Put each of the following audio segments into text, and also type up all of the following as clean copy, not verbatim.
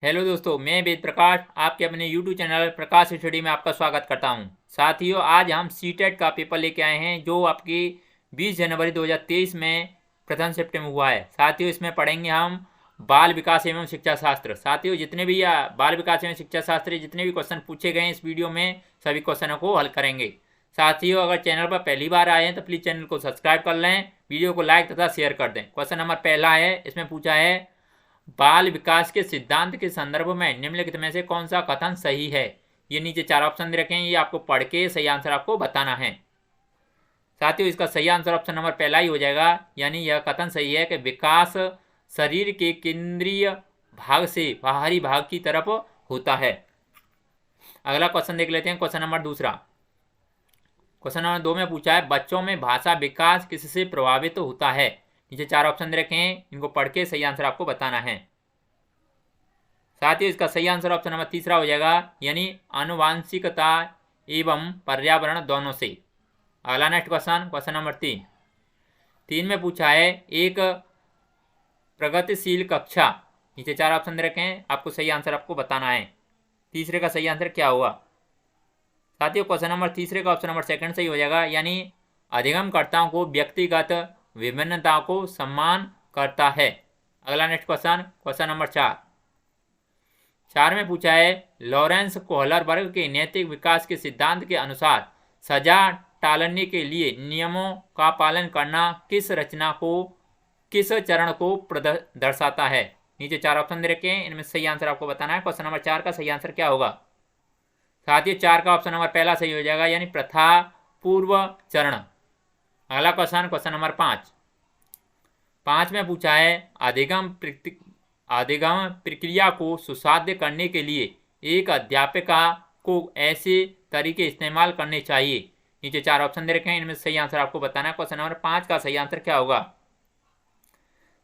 Hello दोस्तों, मैं वेद प्रकाश आपके अपने YouTube चैनल प्रकाश स्टडी में आपका स्वागत करता हूं। साथियों, आज हम सीटेट का पेपर लेके आए हैं जो आपकी 20 जनवरी 2023 में प्रथम शिफ्ट में हुआ है। साथियों, इसमें पढ़ेंगे हम बाल विकास एवं शिक्षा शास्त्र। साथियों, जितने भी बाल विकास एवं शिक्षा शास्त्र जितने भी क्वेश्चन पूछे गए हैं इस वीडियो में सभी क्वेश्चनों को हल करेंगे। साथियों, अगर चैनल पर पहली बार आए हैं तो प्लीज़ चैनल को सब्सक्राइब कर लें, वीडियो को लाइक तथा शेयर कर दें। क्वेश्चन नंबर पहला है, इसमें पूछा है बाल विकास के सिद्धांत के संदर्भ में निम्नलिखित में से कौन सा कथन सही है। ये नीचे चार ऑप्शन दे रखे हैं, ये आपको पढ़ के सही आंसर आपको बताना है। साथियों, इसका सही आंसर ऑप्शन नंबर पहला ही हो जाएगा, यानी यह कथन सही है कि विकास शरीर के केंद्रीय भाग से बाहरी भाग की तरफ होता है। अगला क्वेश्चन देख लेते हैं, क्वेश्चन नंबर दूसरा। क्वेश्चन नंबर 2 में पूछा है बच्चों में भाषा विकास किससे प्रभावित होता है। नीचे चार ऑप्शन दे रखे हैं, इनको पढ़ के सही आंसर आपको बताना है। साथ ही इसका सही आंसर ऑप्शन नंबर तीसरा हो जाएगा, यानी आनुवांशिकता एवं पर्यावरण दोनों से। अगला नेक्स्ट क्वेश्चन, क्वेश्चन नंबर 3 में पूछा है एक प्रगतिशील कक्षा। नीचे चार ऑप्शन दे रखे हैं, आपको सही आंसर आपको बताना है। तीसरे का सही आंसर क्या होगा। साथियों, क्वेश्चन नंबर तीसरे का ऑप्शन नंबर सेकंड सही हो जाएगा, यानी अधिगमकर्ताओं को व्यक्तिगत विभिन्नता को सम्मान करता है। अगला नेक्स्ट क्वेश्चन, क्वेश्चन नंबर 4 में पूछा है लॉरेंस कोहलर वर्ग के नैतिक विकास के सिद्धांत के अनुसार सजा टालने के लिए नियमों का पालन करना किस चरण को दर्शाता है। नीचे चार ऑप्शन दे रखे हैं, इनमें सही आंसर आपको बताना है। क्वेश्चन नंबर 4 का सही आंसर क्या होगा। साथियों, 4 का ऑप्शन नंबर पहला सही हो जाएगा, यानी प्रथा पूर्व चरण। अगला क्वेश्चन, क्वेश्चन नंबर 5 में पूछा है अधिगम प्रक्रिया को सुसाध्य करने के लिए एक अध्यापिका को ऐसे तरीके इस्तेमाल करने चाहिए। नीचे चार ऑप्शन दे रखे हैं, इनमें सही आंसर आपको बताना है। क्वेश्चन नंबर 5 का सही आंसर क्या होगा।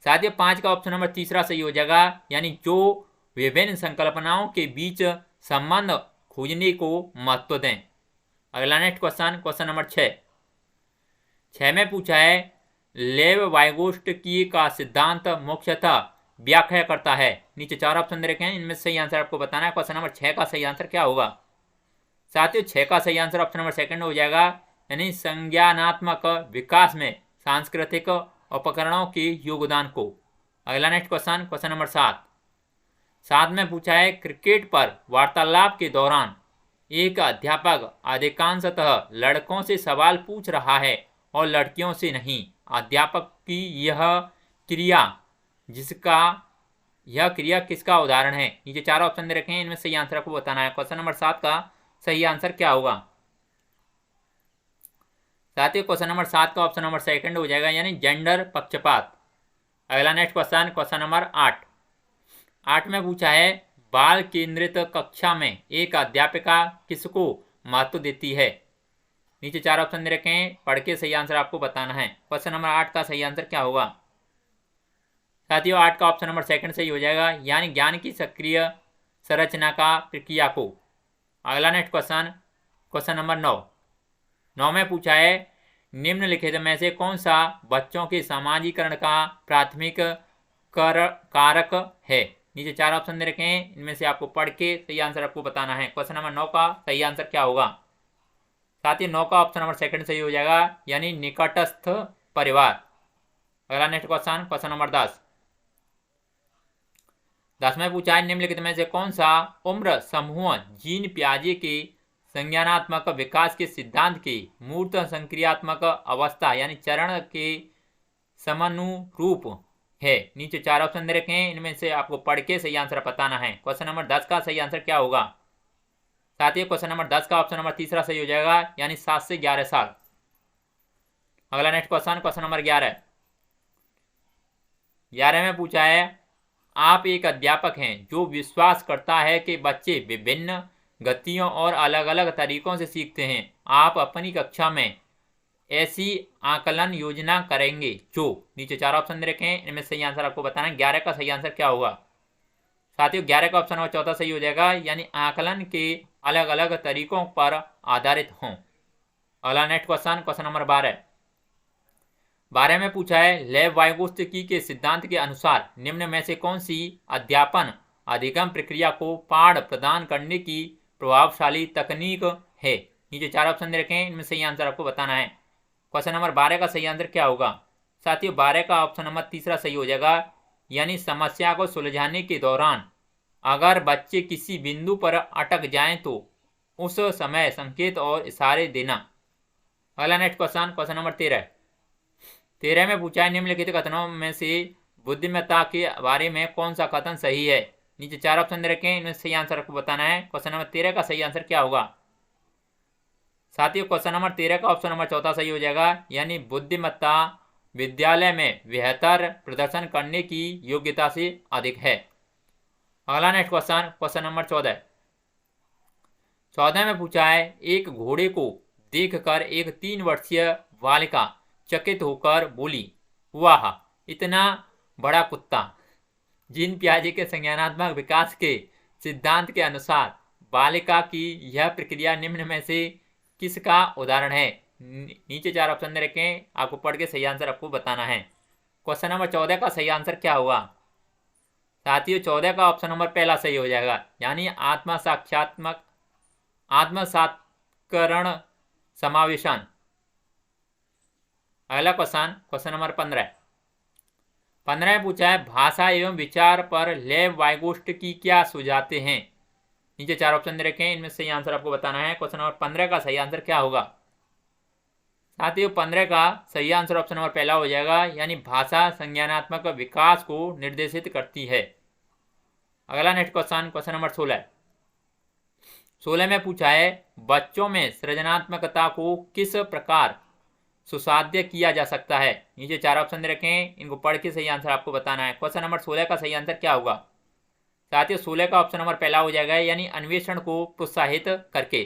साथियों, 5 का ऑप्शन नंबर तीसरा सही हो जाएगा, यानी जो विभिन्न संकल्पनाओं के बीच संबंध खोजने को महत्व दें। अगला नेक्स्ट क्वेश्चन, क्वेश्चन नंबर 6 में पूछा है लेव वाइगोत्स्की का सिद्धांत मुख्यतः व्याख्या करता है। नीचे चार ऑप्शन दे रखे हैं, इनमें सही आंसर आपको बताना है। क्वेश्चन नंबर 6 का सही आंसर क्या होगा। साथियों, 6 का सही आंसर ऑप्शन नंबर सेकंड हो जाएगा, यानी संज्ञानात्मक विकास में सांस्कृतिक उपकरणों के योगदान को। अगला नेक्स्ट क्वेश्चन, क्वेश्चन नंबर 7 में पूछा है क्रिकेट पर वार्तालाप के दौरान एक अध्यापक अधिकांशतः लड़कों से सवाल पूछ रहा है और लड़कियों से नहीं। अध्यापक की यह क्रिया किसका उदाहरण है। नीचे चार ऑप्शन दे रखे हैं, इनमें सही आंसर आपको बताना है। क्वेश्चन नंबर 7 का सही आंसर क्या होगा। साथियों, क्वेश्चन नंबर 7 का ऑप्शन नंबर सेकंड हो जाएगा, यानी जेंडर पक्षपात। अगला नेक्स्ट क्वेश्चन, क्वेश्चन नंबर 8 में पूछा है बाल केंद्रित कक्षा में एक अध्यापिका किसको महत्व देती है। नीचे चार ऑप्शन दे रखे हैं, पढ़ के सही आंसर आपको बताना है। क्वेश्चन नंबर 8 का सही आंसर क्या होगा। साथियों, 8 का ऑप्शन नंबर सेकंड सही हो जाएगा, यानी ज्ञान की सक्रिय संरचना का प्रक्रिया को। अगला नेक्स्ट क्वेश्चन, क्वेश्चन नंबर 9 में पूछा है निम्नलिखित में से कौन सा बच्चों के सामाजिकरण का प्राथमिक कारक है। नीचे चार ऑप्शन दे रखे हैं, इनमें से आपको पढ़ के सही आंसर आपको बताना है। क्वेश्चन नंबर 9 का सही आंसर क्या होगा। साथ ही 9 का ऑप्शन नंबर सेकंड सही हो जाएगा, यानी निकटस्थ परिवार। अगला नेक्स्ट क्वेश्चन, क्वेश्चन नंबर 10 में पूछा है निम्नलिखित में से कौन सा उम्र समूह जीन पियाजे के संज्ञानात्मक विकास के सिद्धांत के मूर्त संक्रियात्मक अवस्था यानी चरण के समानुरूप है। नीचे चार ऑप्शन दे रखे हैं, इनमें से आपको पढ़ के सही आंसर बताना है। क्वेश्चन नंबर 10 का सही आंसर क्या होगा। साथ ही क्वेश्चन नंबर 10 का ऑप्शन नंबर तीसरा सही हो जाएगा, यानी 7 से 11 साल। अगला नेक्स्ट क्वेश्चन, क्वेश्चन नंबर 11 में पूछा है आप एक अध्यापक हैं जो विश्वास करता है कि बच्चे विभिन्न गतियों और अलग अलग तरीकों से सीखते हैं। आप अपनी कक्षा में ऐसी आकलन योजना करेंगे जो। नीचे चार ऑप्शन दे रखे हैं, इनमें सही आंसर आपको बताना है। 11 का सही आंसर क्या होगा। साथियों, 11 का ऑप्शन नंबर चौथा सही हो जाएगा, यानी आकलन के अलग अलग तरीकों पर आधारित हों। अगला नेक्स्ट क्वेश्चन, क्वेश्चन नंबर 12 में पूछा है लेव वाइगोत्स्की के सिद्धांत के अनुसार निम्न में से कौन सी अध्यापन अधिगम प्रक्रिया को पाठ प्रदान करने की प्रभावशाली तकनीक है। नीचे 4 ऑप्शन दे रखे हैं, इनमें सही आंसर आपको बताना है। क्वेश्चन नंबर 12 का सही आंसर क्या होगा? साथियों 12 का ऑप्शन नंबर तीसरा सही हो जाएगा, यानी समस्या को सुलझाने के दौरान अगर बच्चे किसी बिंदु पर अटक जाएं तो उस समय संकेत और इशारे देना। अगला नेक्स्ट क्वेश्चन नंबर 13 में पूछा है, निम्नलिखित कथनों में से बुद्धिमत्ता के बारे में कौन सा कथन सही है? नीचे 4 ऑप्शन दे रखे हैं, इनमें सही आंसर आपको बताना है। क्वेश्चन नंबर 13 का सही आंसर क्या होगा? साथियों क्वेश्चन नंबर 13 का ऑप्शन नंबर चौथा सही हो जाएगा, यानी बुद्धिमत्ता विद्यालय में बेहतर प्रदर्शन करने की योग्यता से अधिक है। अगला नेक्स्ट क्वेश्चन नंबर 14 में पूछा है, एक घोड़े को देखकर एक 3 वर्षीय बालिका चकित होकर बोली, वाह इतना बड़ा कुत्ता। जीन पियाजे के संज्ञानात्मक विकास के सिद्धांत के अनुसार बालिका की यह प्रक्रिया निम्न में से किसका उदाहरण है? नीचे 4 ऑप्शन दे रखे हैं, आपको पढ़ के सही आंसर आपको बताना है। क्वेश्चन नंबर 14 का सही आंसर क्या होगा? साथियों 14 का ऑप्शन नंबर पहला सही हो जाएगा, यानी आत्मसात्करण समावेशन। अगला क्वेश्चन नंबर 15 में पूछा है, भाषा एवं विचार पर लेव वाइगोस्ट की क्या सुझाते हैं? नीचे 4 ऑप्शन दे रखे हैं, इनमें सही आंसर आपको बताना है। क्वेश्चन नंबर 15 का सही आंसर क्या होगा? साथियों 15 का सही आंसर ऑप्शन नंबर पहला हो जाएगा, यानी भाषा संज्ञानात्मक विकास को निर्देशित करती है। अगला नेक्स्ट क्वेश्चन नंबर 16 में पूछा है, बच्चों में सृजनात्मकता को किस प्रकार सुसाध्य किया जा सकता है? नीचे 4 ऑप्शन दे रखे हैं, इनको पढ़ के सही आंसर आपको बताना है। क्वेश्चन नंबर 16 का सही आंसर क्या होगा? साथियों 16 का ऑप्शन नंबर पहला हो जाएगा, यानी अन्वेषण को प्रोत्साहित करके।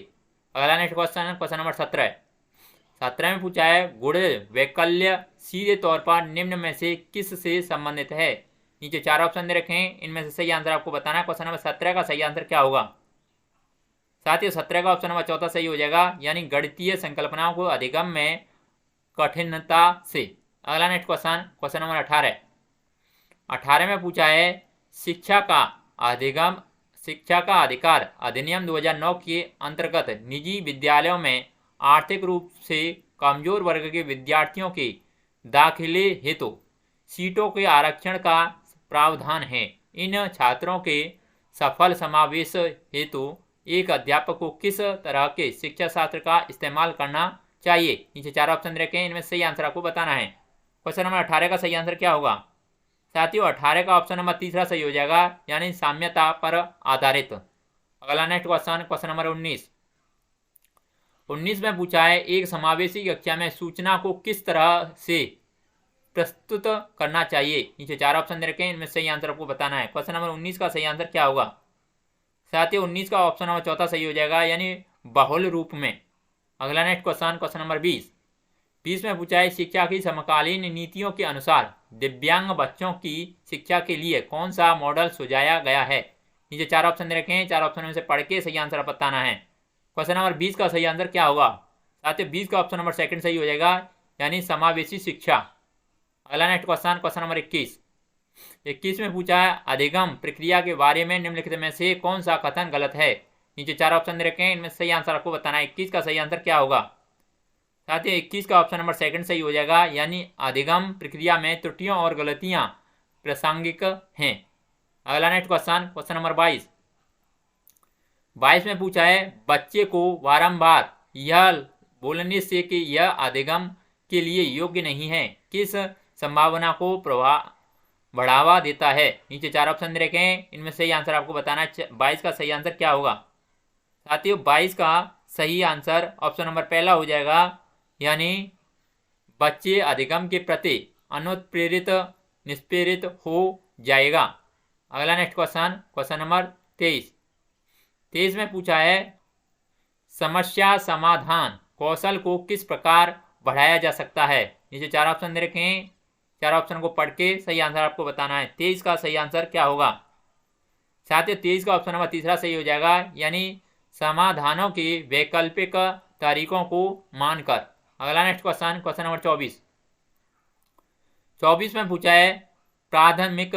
अगला नेक्स्ट क्वेश्चन नंबर 17 में पूछा है, गुण वैकल्य सीधे तौर पर निम्न में से किस से संबंधित है? नीचे 4 ऑप्शन दे रखे हैं, इनमें से सही आंसर आपको बताना है। क्वेश्चन नंबर 17 का सही आंसर क्या होगा? साथियों 17 का ऑप्शन नंबर चौथा सही हो जाएगा, यानी गणितीय संकल्पनाओं को अधिगम में कठिनता से। अगला नेक्स्ट क्वेश्चन नंबर 18 में पूछा है, शिक्षा का अधिकार अधिनियम 2009 के अंतर्गत निजी विद्यालयों में आर्थिक रूप से कमजोर वर्ग के विद्यार्थियों के दाखिले हेतु सीटों के आरक्षण का प्रावधान है। इन छात्रों के सफल समावेश हेतु एक अध्यापक को किस तरह के शिक्षा शास्त्र का इस्तेमाल करना चाहिए? नीचे 4 ऑप्शन रखे हैं, इनमें सही आंसर आपको बताना है। क्वेश्चन नंबर 18 का सही आंसर क्या होगा? साथियों 18 का ऑप्शन नंबर तीसरा सही हो जाएगा, यानी साम्यता पर आधारित। अगला नेक्स्ट क्वेश्चन नंबर 19 में पूछा है, एक समावेशी कक्षा में सूचना को किस तरह से प्रस्तुत करना चाहिए? नीचे 4 ऑप्शन दे रखे हैं, इनमें सही आंसर आपको बताना है। क्वेश्चन नंबर 19 का सही आंसर क्या होगा? साथियों 19 का ऑप्शन नंबर चौथा सही हो जाएगा, यानी बहुल रूप में। अगला नेक्स्ट क्वेश्चन नंबर 20 में पूछा है, शिक्षा की समकालीन नीतियों के अनुसार दिव्यांग बच्चों की शिक्षा के लिए कौन सा मॉडल सुझाया गया है? नीचे 4 ऑप्शन दे रखे हैं, 4 ऑप्शन में से पढ़ के सही आंसर बताना है। क्वेश्चन नंबर 20 का सही आंसर क्या होगा? साथियों 20 का ऑप्शन नंबर सेकंड सही हो जाएगा, यानी समावेशी शिक्षा। अगला नेक्स्ट क्वेश्चन नंबर 21 में पूछा है, अधिगम प्रक्रिया के बारे में निम्नलिखित में से कौन सा कथन गलत है? नीचे 4 ऑप्शन दे रखे हैं, इनमें सही आंसर आपको बताना है। 21 का सही आंसर क्या होगा? साथियों 21 का ऑप्शन नंबर सेकंड सही हो जाएगा, यानी अधिगम प्रक्रिया में त्रुटियों और गलतियां प्रासंगिक हैं। अगला नेक्स्ट क्वेश्चन नंबर 22 में पूछा है, बच्चे को बारंबार यह बोलने से कि यह अधिगम के लिए योग्य नहीं है किस संभावना को बढ़ावा देता है? नीचे 4 ऑप्शन दे रखे हैं, इनमें सही आंसर आपको बताना है। 22 का सही आंसर क्या होगा? साथियों 22 का सही आंसर ऑप्शन नंबर पहला हो जाएगा, यानी बच्चे अधिगम के प्रति अनुत्प्रेरित निष्प्रेरित हो जाएगा। अगला नेक्स्ट क्वेश्चन नंबर 23 में पूछा है, समस्या समाधान कौशल को किस प्रकार बढ़ाया जा सकता है? नीचे 4 ऑप्शन दे रखे हैं, 4 ऑप्शन को पढ़ के सही आंसर आपको बताना है। 23 का सही आंसर क्या होगा? साथियों 23 का ऑप्शन नंबर तीसरा सही हो जाएगा, यानी समाधानों के वैकल्पिक तरीकों को मानकर। अगला नेक्स्ट क्वेश्चन नंबर 24 में पूछा है, प्राथमिक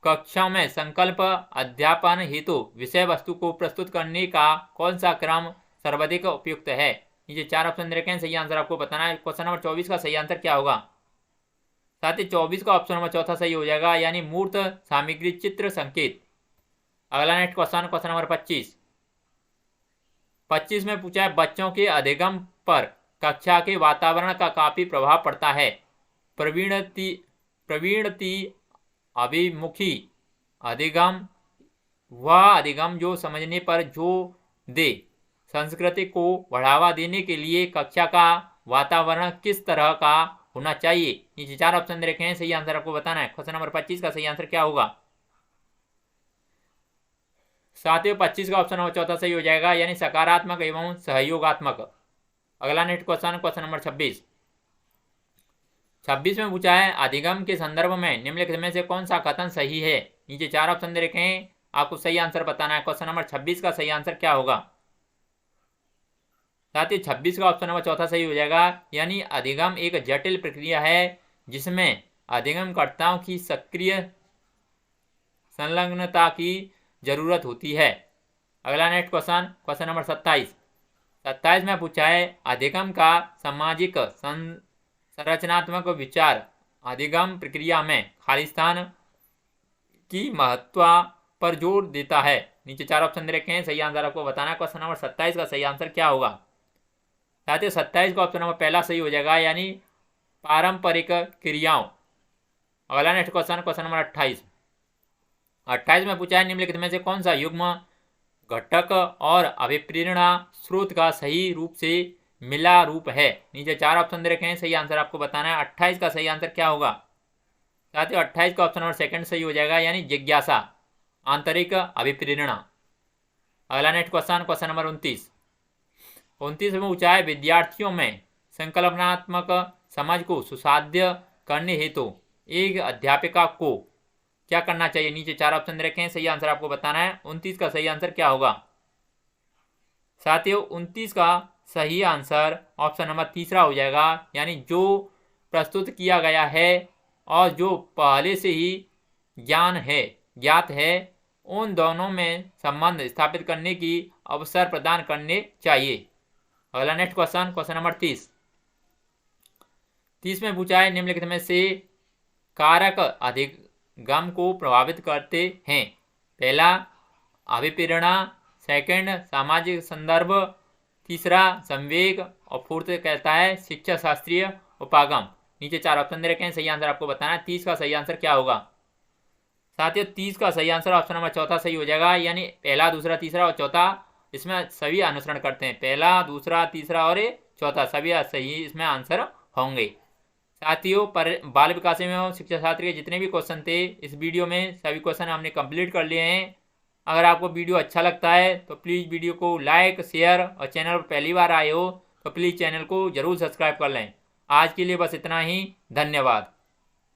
कक्षाओं में संकल्प अध्यापन हेतु विषय वस्तु को प्रस्तुत करने का कौन सा क्रम सर्वाधिक उपयुक्त है? नीचे 4 ऑप्शन दे रखे हैं, सही आंसर आपको बताना है। क्वेश्चन नंबर 24 का सही आंसर क्या होगा? साथ ही 24 का ऑप्शन नंबर चौथा सही हो जाएगा, यानी मूर्त सामग्री चित्र संकेत। अगला नेक्स्ट क्वेश्चन नंबर 25 में पूछा है बच्चों के अधिगम पर कक्षा के वातावरण का काफी प्रभाव पड़ता है। प्रवीणति अभिमुखी अधिगम वह अधिगम जो समझने पर जोर दे। संस्कृति को बढ़ावा देने के लिए कक्षा का वातावरण किस तरह का होना चाहिए? नीचे 4 ऑप्शन दे रखे हैं, सही आंसर आपको बताना है। क्वेश्चन नंबर 25 का सही आंसर क्या होगा? साथियों 25 का ऑप्शन नंबर चौथा सही हो जाएगा, यानी सकारात्मक एवं सहयोगात्मक। अगला नेक्स्ट क्वेश्चन नंबर 26 में पूछा है अधिगम के संदर्भ में निम्नलिखित में से कौन सा कथन सही है? नीचे 4 ऑप्शन दे रखे हैं, आपको सही आंसर बताना है। क्वेश्चन नंबर 26 का सही आंसर क्या होगा? साथ ही 26 का ऑप्शन नंबर चौथा सही हो जाएगा, यानी अधिगम एक जटिल प्रक्रिया है जिसमें अधिगमकर्ताओं की सक्रिय संलग्नता की जरूरत होती है। अगला नेक्स्ट क्वेश्चन नंबर 27 में पूछा है अधिगम का सामाजिक संरचनात्मक विचार अधिगम प्रक्रिया में खालिस्तान की महत्व पर जोर देता है। नीचे 4 ऑप्शन दे रखे हैं, सही आंसर आपको बताना है। क्वेश्चन नंबर 27 का सही आंसर क्या होगा? साथियों 27 का ऑप्शन नंबर पहला सही हो जाएगा, यानी पारंपरिक क्रियाओं। अगला नेक्स्ट क्वेश्चन नंबर 28 में पूछा है निम्नलिखित में से कौन सा युग्म घटक और अभिप्रेरणा स्रोत का सही रूप से मिला रूप है? नीचे 4 ऑप्शन दे रखे हैं, सही आंसर आपको बताना है। 28 का सही आंसर क्या होगा? साथियों 28 का ऑप्शन नंबर सेकंड सही हो जाएगा, यानी जिज्ञासा आंतरिक अभिप्रेरणा। अगला नेक्स्ट क्वेश्चन नंबर 29 में पूछा है विद्यार्थियों में संकल्पनात्मक समझ को सुसाध्य करने हेतु एक अध्यापिका को क्या करना चाहिए? नीचे 4 ऑप्शन दे रखे हैं, सही आंसर आपको बताना है। 29 का सही आंसर क्या होगा? साथियों 29 का सही आंसर ऑप्शन नंबर तीसरा हो जाएगा, यानी जो प्रस्तुत किया गया है और जो पहले से ही ज्ञात है उन दोनों में संबंध स्थापित करने की अवसर प्रदान करने चाहिए। अगला नेक्स्ट क्वेश्चन नंबर 30 में पूछा है निम्नलिखित में से कारक अधिगम को प्रभावित करते हैं? पहला अभिप्रेरणा, सेकंड सामाजिक संदर्भ, तीसरा संवेग और फोर्थ कहता है शिक्षा शास्त्रीय उपागम। नीचे 4 ऑप्शन दे रखे हैं, सही आंसर आपको बताना है। 30 का सही आंसर क्या होगा? साथियों 30 का सही आंसर ऑप्शन नंबर चौथा सही हो जाएगा, यानी पहला, दूसरा, तीसरा और चौथा इसमें सभी अनुसरण करते हैं। पहला, दूसरा, तीसरा और चौथा सभी सही इसमें आंसर होंगे। साथियों बाल विकास एवं शिक्षा शास्त्र के जितने भी क्वेश्चन थे इस वीडियो में सभी क्वेश्चन हमने कंप्लीट कर लिए हैं। अगर आपको वीडियो अच्छा लगता है तो प्लीज़ वीडियो को लाइक, शेयर और चैनल पर पहली बार आए हो तो प्लीज़ चैनल को ज़रूर सब्सक्राइब कर लें। आज के लिए बस इतना ही, धन्यवाद।